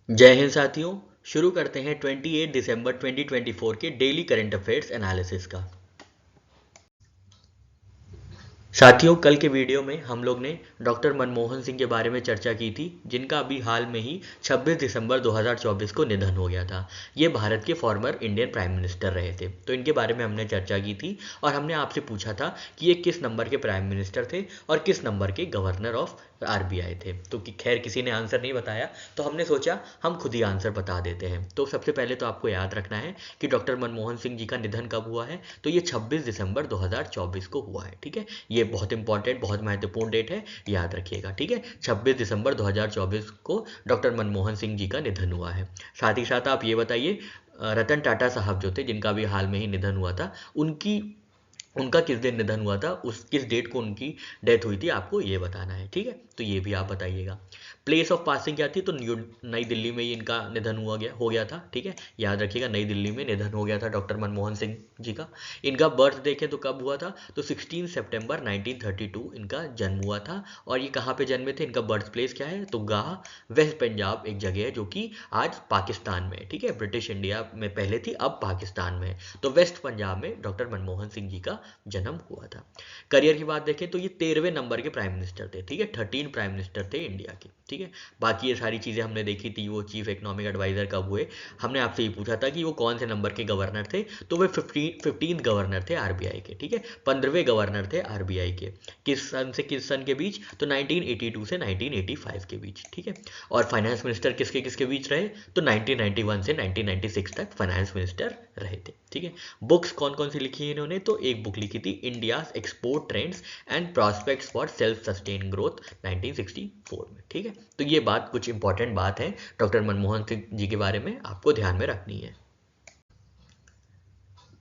जय हिंद साथियों। शुरू करते हैं 28 दिसंबर 2024 के डेली करंट अफेयर्स एनालिसिस का। साथियों, कल के वीडियो में हम लोग ने डॉक्टर मनमोहन सिंह के बारे में चर्चा की थी, जिनका अभी हाल में ही 26 दिसंबर 2024 को निधन हो गया था। ये भारत के फॉर्मर इंडियन प्राइम मिनिस्टर रहे थे, तो इनके बारे में हमने चर्चा की थी और हमने आपसे पूछा था कि ये किस नंबर के प्राइम मिनिस्टर थे और किस नंबर के गवर्नर ऑफ आरबीआई थे। तो खैर किसी ने आंसर नहीं बताया, तो हमने सोचा हम खुद ही आंसर बता देते हैं। तो सबसे पहले तो आपको याद रखना है कि डॉक्टर मनमोहन सिंह जी का निधन कब हुआ है। तो ये 26 दिसंबर 2024 को हुआ है। ठीक है, ये बहुत इंपॉर्टेंट, बहुत महत्वपूर्ण डेट है, याद रखिएगा। ठीक है, 26 दिसंबर 2024 को डॉक्टर मनमोहन सिंह जी का निधन हुआ है। साथ ही साथ आप ये बताइए, रतन टाटा साहब जो थे, जिनका भी हाल में ही निधन हुआ था, उनकी उनका किस दिन निधन हुआ था, उस किस डेट को उनकी डेथ हुई थी, आपको ये बताना है। ठीक है, तो ये भी आप बताइएगा। प्लेस ऑफ पासिंग क्या थी, तो नई दिल्ली में ही इनका निधन हो गया था। ठीक है, याद रखिएगा, नई दिल्ली में निधन हो गया था डॉक्टर मनमोहन सिंह जी का। इनका बर्थ देखें तो कब हुआ था, तो 16 सितंबर 1932 इनका जन्म हुआ था। और ये कहाँ पे जन्मे थे, इनका बर्थ प्लेस क्या है, तो गाह, वेस्ट पंजाब एक जगह है जो कि आज पाकिस्तान में है। ठीक है, ब्रिटिश इंडिया में पहले थी, अब पाकिस्तान में है। तो वेस्ट पंजाब में डॉक्टर मनमोहन सिंह जी का जन्म हुआ था। करियर की बात देखें तो ये 13वें नंबर के प्राइम मिनिस्टर थे। ठीक है, 13 प्राइम मिनिस्टर थे इंडिया के। ठीक है, बाकी ये सारी चीज़ें हमने देखी थी, वो चीफ इकोनॉमिक एडवाइजर कब हुए। हमने आपसे ये पूछा था कि वो कौन से नंबर के गवर्नर थे, तो वे 15 गवर्नर थे आरबीआई के। ठीक है, 15वें गवर्नर थे आरबीआई के। किस सन से किस सन के बीच, तो 1982 से 1985 के बीच। ठीक है, और फाइनेंस मिनिस्टर किसके किसके बीच रहे, तो 1991 से 1996 तक फाइनेंस मिनिस्टर रहे थे। ठीक है, बुक्स कौन कौन सी लिखी है इन्होंने, तो एक बुक लिखी थी, India export trends and prospects for self sustain growth, 1964 में। ठीक है, तो ये बात, कुछ इंपॉर्टेंट बात है डॉक्टर मनमोहन सिंह जी के बारे में, आपको ध्यान में रखनी है।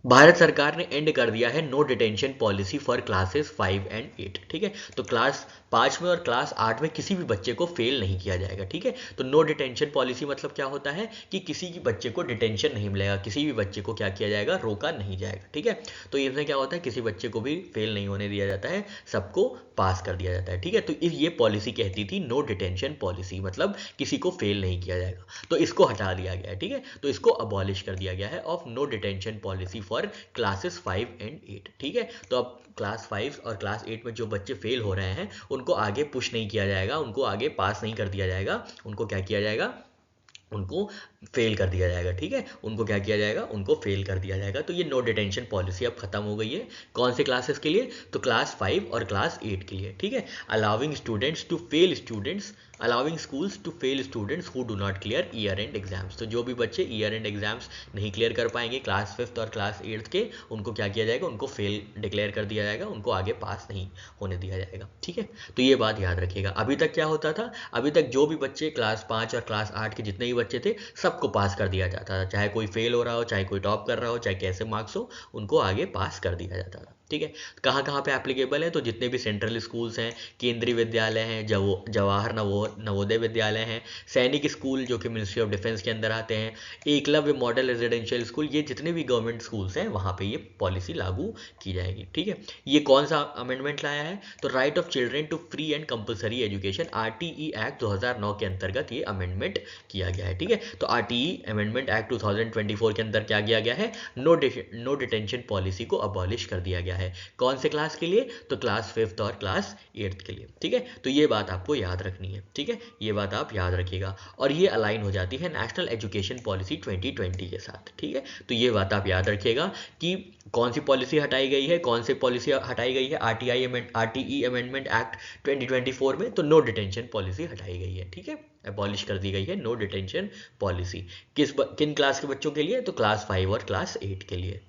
भारत सरकार ने एंड कर दिया है no detention policy for classes 5 and 8। ठीक है, तो क्लास 5 में और क्लास 8 में किसी भी बच्चे को फेल नहीं किया जाएगा। ठीक है, तो नो डिटेंशन पॉलिसी मतलब क्या होता है कि किसी की बच्चे को डिटेंशन नहीं मिलेगा, किसी भी बच्चे को क्या किया जाएगा, रोका नहीं जाएगा। ठीक है, तो इसमें क्या होता है, किसी बच्चे को भी फेल नहीं होने दिया जाता है, सबको पास कर दिया जाता है। ठीक है, तो ये पॉलिसी कहती थी नो डिटेंशन पॉलिसी, मतलब किसी को फेल नहीं किया जाएगा, तो इसको हटा दिया गया है। ठीक है, तो इसको अबॉलिश कर दिया गया है of no detention policy for classes 5 and 8। ठीक है, तो अब क्लास 5 और क्लास 8 में जो बच्चे फेल हो रहे हैं उनको आगे पुश नहीं किया जाएगा, उनको आगे पास नहीं कर दिया जाएगा, उनको क्या किया जाएगा, उनको फेल कर दिया जाएगा। ठीक है, उनको क्या किया जाएगा, उनको फेल कर दिया जाएगा। तो ये नो डिटेंशन पॉलिसी अब खत्म हो गई है। कौन से क्लासेस के लिए, तो क्लास 5 और क्लास 8 के लिए। ठीक है, allowing students to fail students, allowing schools to fail students who do not clear year end exams. तो जो भी बच्चे ईयर एंड एग्जाम्स नहीं क्लियर कर पाएंगे क्लास 5th और क्लास 8th के, उनको क्या किया जाएगा, उनको फेल डिक्लेयर कर दिया जाएगा, उनको आगे पास नहीं होने दिया जाएगा। ठीक है, तो ये बात याद रखिएगा। अभी तक क्या होता था, अभी तक जो भी बच्चे क्लास 5 और क्लास 8 के जितने भी बच्चे थे, सबको पास कर दिया जाता था, चाहे कोई फेल हो रहा हो, चाहे कोई टॉप कर रहा हो, चाहे कैसे मार्क्स हो, उनको आगे पास कर दिया जाता था। ठीक है, कहाँ कहाँ पे एप्लीकेबल है, तो जितने भी सेंट्रल स्कूल्स हैं, केंद्रीय विद्यालय हैं, जवाहर नवोदय विद्यालय हैं, सैनिक स्कूल जो कि मिनिस्ट्री ऑफ डिफेंस के अंदर आते हैं, एकलव्य मॉडल रेजिडेंशियल स्कूल, ये जितने भी गवर्नमेंट स्कूल्स हैं वहाँ पे ये पॉलिसी लागू की जाएगी। ठीक है, ये कौन सा अमेंडमेंट लाया है, तो right of children to free and compulsory education, RTE act 2009 के अंतर्गत ये अमेंडमेंट किया गया है। ठीक है, तो आरटीई अमेंडमेंट एक्ट 2024 के अंदर क्या किया गया है, नो डिटेंशन पॉलिसी को अबॉलिश कर दिया गया है। कौन से क्लास के लिए, तो क्लास 5th और क्लास 8th के लिए। ठीक है, तो ये बात आपको याद रखनी है। ठीक है, ये बात आप याद रखिएगा, और ये अलाइन हो जाती है नेशनल एजुकेशन पॉलिसी 2020 के साथ। ठीक है, तो ये बात आप याद रखिएगा कि कौन सी पॉलिसी हटाई गई है, कौन सी पॉलिसी हटाई गई है, आरटीई अमेंडमेंट एक्ट 2024 में, तो नो डिटेंशन पॉलिसी हटाई गई है। ठीक है, अबॉलिश कर दी गई है नो डिटेंशन पॉलिसी। किन क्लास के बच्चों के लिए, तो क्लास 5 और क्लास 8 के लिए।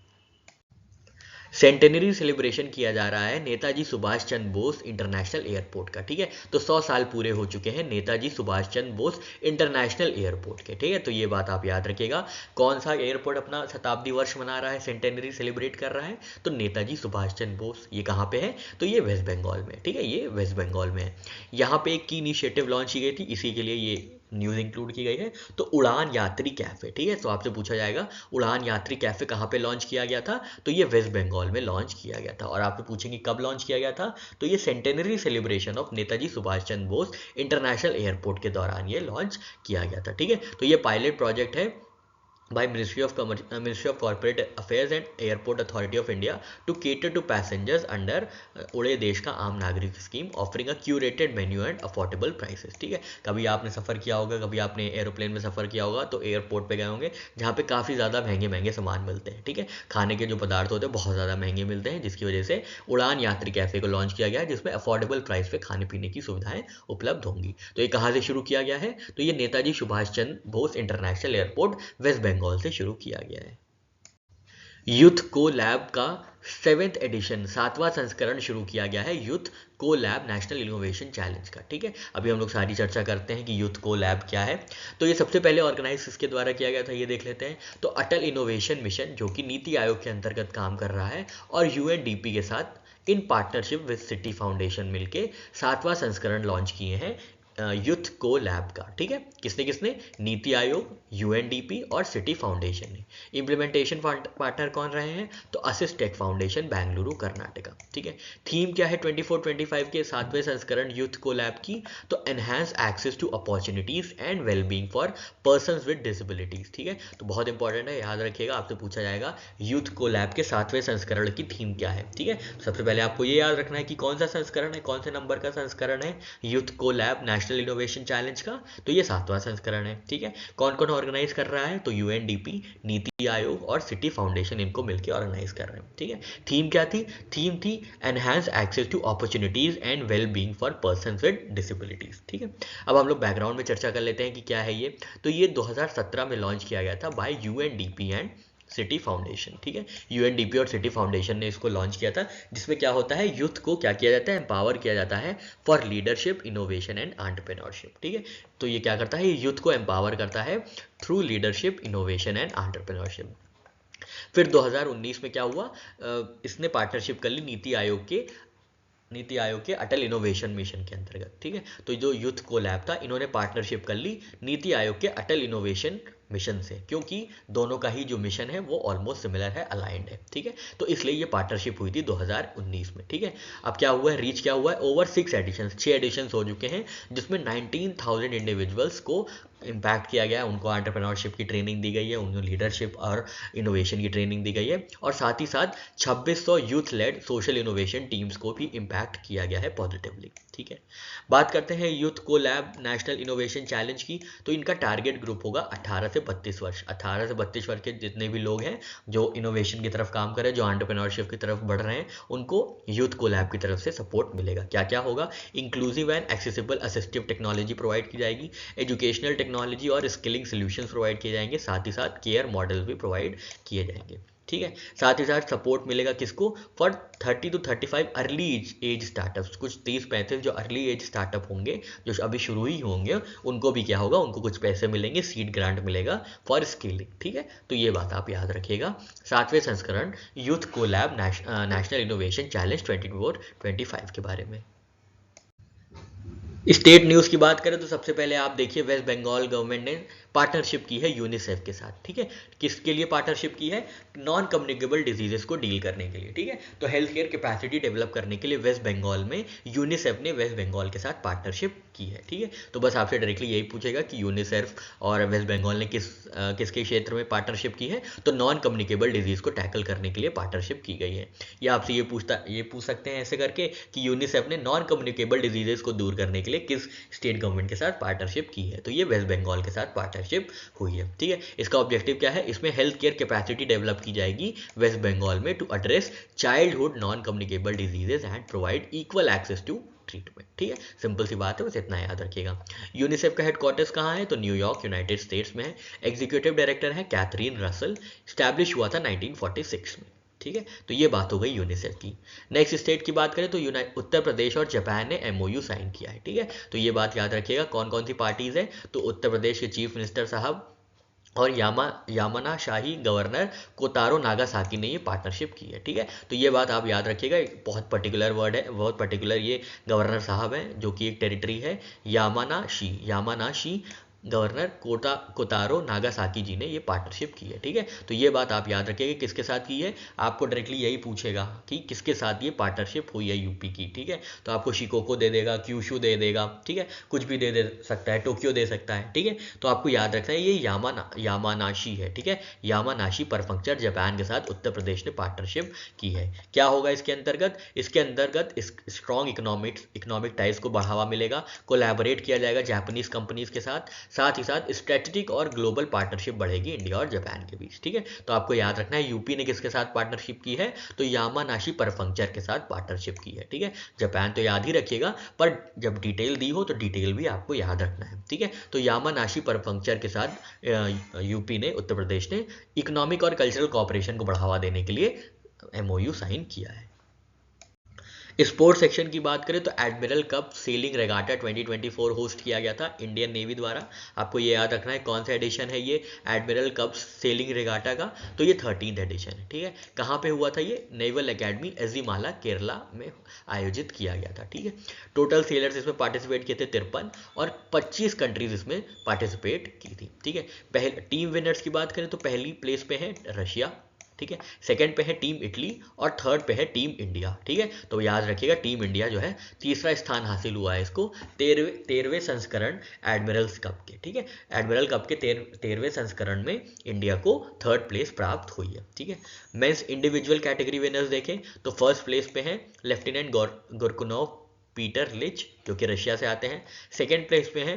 सेंटेनरी सेलिब्रेशन किया जा रहा है नेताजी सुभाष चंद्र बोस इंटरनेशनल एयरपोर्ट का। ठीक है, तो 100 साल पूरे हो चुके हैं नेताजी सुभाष चंद्र बोस इंटरनेशनल एयरपोर्ट के। ठीक है, तो ये बात आप याद रखिएगा। कौन सा एयरपोर्ट अपना शताब्दी वर्ष मना रहा है, सेंटेनरी सेलिब्रेट कर रहा है, तो नेताजी सुभाष चंद्र बोस। ये कहाँ पे है, तो ये वेस्ट बंगाल में। ठीक है, ये वेस्ट बंगाल में है। यहाँ पे एक की इनिशिएटिव लॉन्च की गई थी, इसी के लिए ये न्यूज़ इंक्लूड की गई है। तो उड़ान यात्री कैफ़े, ठीक है, तो आपसे पूछा जाएगा उड़ान यात्री कैफ़े कहाँ पे लॉन्च किया गया था, तो ये वेस्ट बंगाल में लॉन्च किया गया था। और आपसे पूछेंगे कब लॉन्च किया गया था, तो ये centenary celebration of Netaji Subhash Chandra Bose international airport के दौरान ये लॉन्च किया गया था, ठीक है। तो ये पायलट प्रोजेक्ट है by Ministry of Corporate Affairs and Airport Authority of India to cater to passengers under उड़े देश का आम नागरिक scheme offering a curated menu and affordable prices, ठीक है। कभी आपने सफ़र किया होगा, कभी आपने एरोप्लेन में सफ़र किया होगा, तो एयरपोर्ट पे गए होंगे जहाँ पे काफ़ी ज़्यादा महंगे महंगे सामान मिलते हैं, ठीक है। खाने के जो पदार्थ होते हैं बहुत ज़्यादा महंगे मिलते हैं, जिसकी वजह से उड़ान यात्री कैफ़े को लॉन्च किया गया है, जिसमें अफोर्डेबल प्राइस पे खाने पीने की सुविधाएं उपलब्ध होंगी। तो ये कहाँ से शुरू किया गया है, तो ये नेताजी सुभाष चंद्र बोस इंटरनेशनल एयरपोर्ट वेस्ट बंगाल से शुरू किया गया है। यूथ को लैब का 7th एडिशन 7वां संस्करण शुरू किया गया है यूथ को लैब नेशनल इनोवेशन चैलेंज का, ठीक है। अभी हम लोग सारी चर्चा करते हैं कि यूथ को लैब क्या है। तो ये सबसे पहले ऑर्गेनाइज किसके द्वारा किया गया था, ये देख लेते हैं। तो अटल इनोवेशन मिशन, जो कि नीति आयोग के अंतर्गत काम कर रहा है, और यूएनडीपी के साथ in partnership with city foundation मिलके 7वां संस्करण लॉन्च किए हैं यूथ को लैब का, ठीक है। किसने किसने, नीति आयोग, यूएनडीपी और सिटी फाउंडेशन ने। इम्प्लीमेंटेशन पार्टनर कौन रहे हैं, तो Assist Tech Foundation Bengaluru Karnataka, ठीक है। थीम क्या है 24-25 के 7वें संस्करण यूथ को लैब की, तो enhance access to opportunities and wellbeing for persons with disabilities, ठीक है। तो बहुत इंपॉर्टेंट है, याद रखिएगा, आपसे पूछा जाएगा यूथ को लैब के 7वें संस्करण की थीम क्या है, ठीक है। सबसे पहले आपको ये याद रखना है कि कौन सा संस्करण है, कौन से नंबर का संस्करण है यूथ को लैब नेशनल इनोवेशन चैलेंज का, तो ये 7वां संस्करण है, ठीक है। कौन कौन ऑर्गेनाइज कर रहा है, तो यूएनडीपी, नीति आयोग और सिटी फाउंडेशन इनको मिलकर ऑर्गेनाइज कर रहे हैं, ठीक है। थीम क्या थी, थीम थी enhance access to opportunities and well being for persons with disabilities, ठीक है। अब हम लोग बैकग्राउंड में चर्चा कर लेते हैं कि क्या है ये। तो ये 2017 में लॉन्च किया गया था bye UNDP and city foundation, ठीक है। यूएनडीपी और सिटी फाउंडेशन ने इसको लॉन्च किया था, जिसमें क्या होता है, यूथ को क्या किया जाता है, एम्पावर किया जाता है for leadership, innovation and entrepreneurship, ठीक है। तो ये क्या करता है, ये यूथ को एम्पावर करता है through leadership, innovation and entrepreneurship. फिर 2019 में क्या हुआ, इसने पार्टनरशिप कर ली नीति आयोग के अटल इनोवेशन मिशन के अंतर्गत, ठीक है। तो जो यूथ को लैब था, इन्होंने पार्टनरशिप कर ली नीति आयोग के अटल इनोवेशन मिशन से, क्योंकि दोनों का ही जो मिशन है वो ऑलमोस्ट सिमिलर है, अलाइंड है, ठीक है। तो इसलिए ये पार्टनरशिप हुई थी 2019 में, ठीक है। अब क्या हुआ है, रीच क्या हुआ है, ओवर 6 एडिशंस, 6 एडिशंस हो चुके हैं, जिसमें 19,000 इंडिविजुअल्स को इम्पैक्ट किया गया है, उनको एंटरप्रेन्योरशिप की ट्रेनिंग दी गई है, उनको लीडरशिप और इनोवेशन की ट्रेनिंग दी गई है, और साथ ही साथ 2600 youth led social innovation teams को भी इम्पैक्ट किया गया है पॉजिटिवली, ठीक है। बात करते हैं यूथ को लैब नेशनल इनोवेशन चैलेंज की। तो इनका टारगेट ग्रुप होगा 18 से 32 वर्ष, 18 से 32 वर्ष के जितने भी लोग हैं जो इनोवेशन की तरफ काम कर रहे हैं, जो एंटरप्रेन्योरशिप की तरफ बढ़ रहे हैं, उनको यूथ को लैब की तरफ से सपोर्ट मिलेगा। क्या क्या होगा, inclusive and accessible assistive technology provide की जाएगी, एजुकेशनल टेक्नोलॉजी और स्किलिंग सॉल्यूशंस प्रोवाइड किए जाएंगे, साथ ही साथ केयर मॉडल भी प्रोवाइड किए जाएंगे, ठीक है। साथ ही साथ सपोर्ट मिलेगा किसको, for 30 to 35 early age startups, कुछ 30-35 जो अर्ली एज स्टार्टअप होंगे, जो अभी शुरू ही होंगे, उनको भी क्या होगा, उनको कुछ पैसे मिलेंगे, सीड ग्रांट मिलेगा फॉर स्केलिंग, ठीक है। तो ये बात आप याद रखिएगा 7वें संस्करण यूथ को लैब नेशनल इनोवेशन चैलेंज 24-25 के बारे में। स्टेट न्यूज़ की बात करें तो सबसे पहले आप देखिए, वेस्ट बंगाल गवर्नमेंट ने पार्टनरशिप की है यूनिसेफ के साथ, ठीक है। किसके लिए पार्टनरशिप की है, नॉन कम्युनिकेबल डिजीजेस को डील करने के लिए, ठीक है। तो हेल्थ केयर कैपेसिटी डेवलप करने के लिए वेस्ट बंगाल में यूनिसेफ ने वेस्ट बंगाल के साथ पार्टनरशिप की है, ठीक है। तो बस आपसे डायरेक्टली यही पूछेगा कि यूनिसेफ और वेस्ट बंगाल ने किसके क्षेत्र में पार्टनरशिप की है, तो नॉन कम्युनिकेबल डिजीज को टैकल करने के लिए पार्टनरशिप की गई है। या आपसे ये पूछ सकते हैं ऐसे करके कि यूनिसेफ ने नॉन कम्युनिकेबल डिजीजेस को दूर करने के लिए किस स्टेट गवर्नमेंट के साथ पार्टनरशिप की है, तो ये वेस्ट बंगाल के साथ पार्टनरशिप हुई है, ठीक है। इसका ऑब्जेक्टिव क्या है, इसमें हेल्थ केयर कैपेसिटी डेवलप की जाएगी वेस्ट बंगाल में to address childhood non communicable diseases and provide equal access to treatment, ठीक है। सिंपल सी बात है, बस इतना याद रखिएगा। यूनिसेफ का हेडक्वार्टर्स कहाँ है, तो न्यूयॉर्क, यूनाइटेड स्टेट्स में है। एग्जीक्यूटिव डायरेक्टर है कैथरीन रसल, स्टैब्लिश हुआ था 1946 में, ठीक है। तो ये बात हो गई यूनिसेफ की। नेक्स्ट स्टेट की बात करें तो उत्तर प्रदेश और जापान ने एमओयू साइन किया है, ठीक है। तो ये बात याद रखिएगा, कौन कौन सी पार्टीज है, तो उत्तर प्रदेश के चीफ मिनिस्टर साहब और यामाना शाही गवर्नर कोतारो नागासाकी ने ये पार्टनरशिप की है, ठीक है। तो ये बात आप याद रखिएगा, बहुत पर्टिकुलर वर्ड है, बहुत पर्टिकुलर ये गवर्नर साहब हैं, जो कि एक टेरिटरी है यामानाशी गवर्नर कोतारो नागासाकी जी ने ये पार्टनरशिप की है। ठीक है, तो ये बात आप याद रखिएगा किसके साथ की है, आपको डायरेक्टली यही पूछेगा कि किसके साथ ये पार्टनरशिप हुई है यूपी की। ठीक है, तो आपको शिकोको दे देगा, क्यूशू दे देगा, ठीक है, कुछ भी दे सकता है, टोक्यो दे सकता है। ठीक है, तो आपको याद रखना है ये यामानाशी है। ठीक है, यामानाशी परफेक्चर जापान के साथ उत्तर प्रदेश ने पार्टनरशिप की है। क्या होगा इसके अंतर्गत, इसके अंतर्गत स्ट्रॉन्ग इकोनॉमिक टाइज को बढ़ावा मिलेगा, कोलैबोरेट किया जाएगा जापानीज कंपनीज के साथ ही साथ स्ट्रेटेजिक और ग्लोबल पार्टनरशिप बढ़ेगी इंडिया और जापान के बीच। ठीक है, तो आपको याद रखना है यूपी ने किसके साथ पार्टनरशिप की है, तो यामानाशी परफेक्चर के साथ पार्टनरशिप की है। ठीक है, जापान तो याद ही रखिएगा, पर जब डिटेल दी हो तो डिटेल भी आपको याद रखना है। ठीक है, तो यामानाशी परफेक्चर के साथ यूपी ने, उत्तर प्रदेश ने इकोनॉमिक और कल्चरल कोऑपरेशन को बढ़ावा देने के लिए एमओयू साइन किया है। स्पोर्ट्स सेक्शन की बात करें तो admiral cup selling regatta 2024 host किया गया था इंडियन नेवी द्वारा। आपको ये याद रखना है कौन सा एडिशन है ये एडमिरल कप सेलिंग रेगाटा का, तो ये 13th एडिशन है। ठीक है, कहाँ पे हुआ था ये, नेवल एकेडमी एजिमाला केरला में आयोजित किया गया था। ठीक है, टोटल सेलर्स इसमें पार्टिसिपेट किए थे 53 और 25 कंट्रीज इसमें पार्टिसिपेट की थी। ठीक है, पहले टीम विनर्स की बात करें तो पहली प्लेस पे है रशिया, ठीक है, सेकंड पे है टीम इटली और थर्ड पे है टीम इंडिया। ठीक है, तो याद रखिएगा टीम इंडिया जो है तीसरा स्थान हासिल हुआ है इसको 13वें संस्करण एडमिरल्स कप के। ठीक है, एडमिरल कप के 13वें संस्करण में इंडिया को थर्ड प्लेस प्राप्त हुई है। ठीक है, मेंस इंडिविजुअल कैटेगरी विनर्स देखें तो फर्स्ट प्लेस पे है लेफ्टिनेंट गोरकुनोव पीटर लिच जो कि रशिया से आते हैं। सेकेंड प्लेस पे है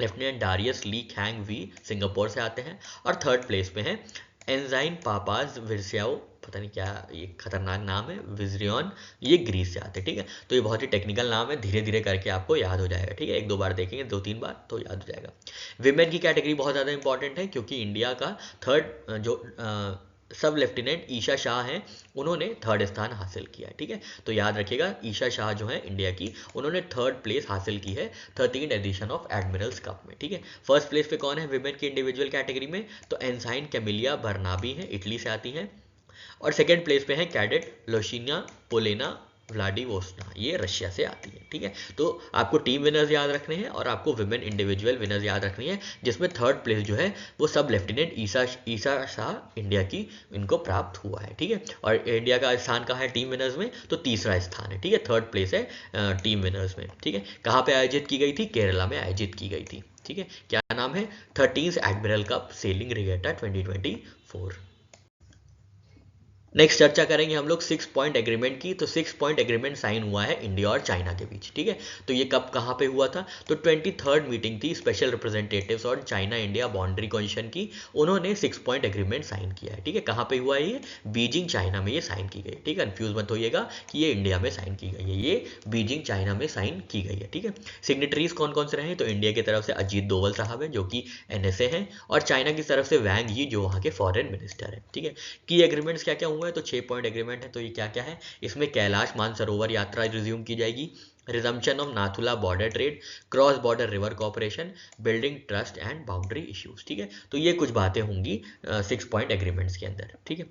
lieutenant Darius Lee Khaing Wei Singapore से आते हैं। और थर्ड प्लेस पे है एंजाइन पापाज विरसियाओ, पता नहीं क्या ये खतरनाक नाम है, विजरियन, ये ग्रीस से आते हैं। ठीक है, तो ये बहुत ही टेक्निकल नाम है, धीरे धीरे करके आपको याद हो जाएगा। ठीक है, एक दो बार देखेंगे, 2-3 बार तो याद हो जाएगा। विमेन की कैटेगरी बहुत ज़्यादा इंपॉर्टेंट है क्योंकि इंडिया का थर्ड जो सब लेफ्टिनेंट ईशा शाह हैं उन्होंने थर्ड स्थान हासिल किया है। ठीक है, तो याद रखिएगा ईशा शाह जो है इंडिया की, उन्होंने थर्ड प्लेस हासिल की है 13th addition of Admirals cup में। ठीक है, फर्स्ट प्लेस पे कौन है विमेन की इंडिविजुअल कैटेगरी में, तो एंसाइन कैमिलिया बर्नाबी है, इटली से आती हैं। और सेकेंड प्लेस पे है कैडेट लोशिनिया पोलेना व्लाडिवोस्टोना, ये रशिया से आती है। ठीक है, तो आपको टीम विनर्स याद रखने हैं और आपको विमेन इंडिविजुअल विनर्स याद रखनी है, जिसमें थर्ड प्लेस जो है वो सब लेफ्टिनेंट ईशा शाह इंडिया की इनको प्राप्त हुआ है। ठीक है, और इंडिया का स्थान कहाँ है टीम विनर्स में, तो तीसरा स्थान है। ठीक है, थर्ड प्लेस है टीम विनर्स में। ठीक है, कहाँ पे आयोजित की गई थी, केरला में आयोजित की गई थी। ठीक है, क्या नाम है, 13th admiral cup sailing regatta 2024। Next चर्चा करेंगे हम लोग 6 पॉइंट एग्रीमेंट की। तो 6 पॉइंट एग्रीमेंट साइन हुआ है इंडिया और चाइना के बीच। ठीक है, तो ये कब कहाँ पे हुआ था, तो 23rd मीटिंग थी स्पेशल रिप्रेजेंटेटिव्स और चाइना इंडिया बाउंड्री कमीशन की, उन्होंने 6 पॉइंट एग्रीमेंट साइन किया है। ठीक है, कहाँ पे हुआ है ये, बीजिंग चाइना में ये साइन की गई। ठीक है, कंफ्यूज मत होइएगा कि ये इंडिया में साइन की गई है, ये बीजिंग चाइना में साइन की गई है। ठीक है, सिग्नेटरीज कौन कौन से रहे, तो इंडिया की तरफ से अजीत डोवल साहब हैं जो कि NSA हैं, और चाइना की तरफ से वैंग यी जो वहाँ के फॉरेन मिनिस्टर हैं। ठीक है, की एग्रीमेंट्स क्या क्या हुआ है, तो 6 पॉइंट एग्रीमेंट है। तो ये क्या क्या है, इसमें कैलाश मानसरोवर यात्रा रिज्यूम की जाएगी, resumption of Nathula border trade, cross border river cooperation, building trust and boundary issues. ठीक है, तो ये कुछ बातें होंगी 6 पॉइंट एग्रीमेंट्स के अंदर। ठीक है,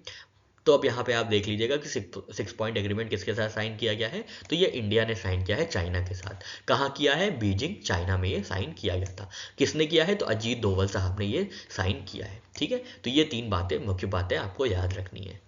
तो अब यहाँ पे आप देख लीजिएगा कि 6 पॉइंट एग्रीमेंट किसके साथ साइन किया गया है, तो ये इंडिया ने साइन किया है चाइना के साथ। कहाँ किया है, बीजिंग चाइना में ये साइन किया गया था। किसने किया है, तो अजीत डोवल साहब ने ये साइन किया है। ठीक है, तो ये 3 बातें मुख्य बातें आपको याद रखनी है।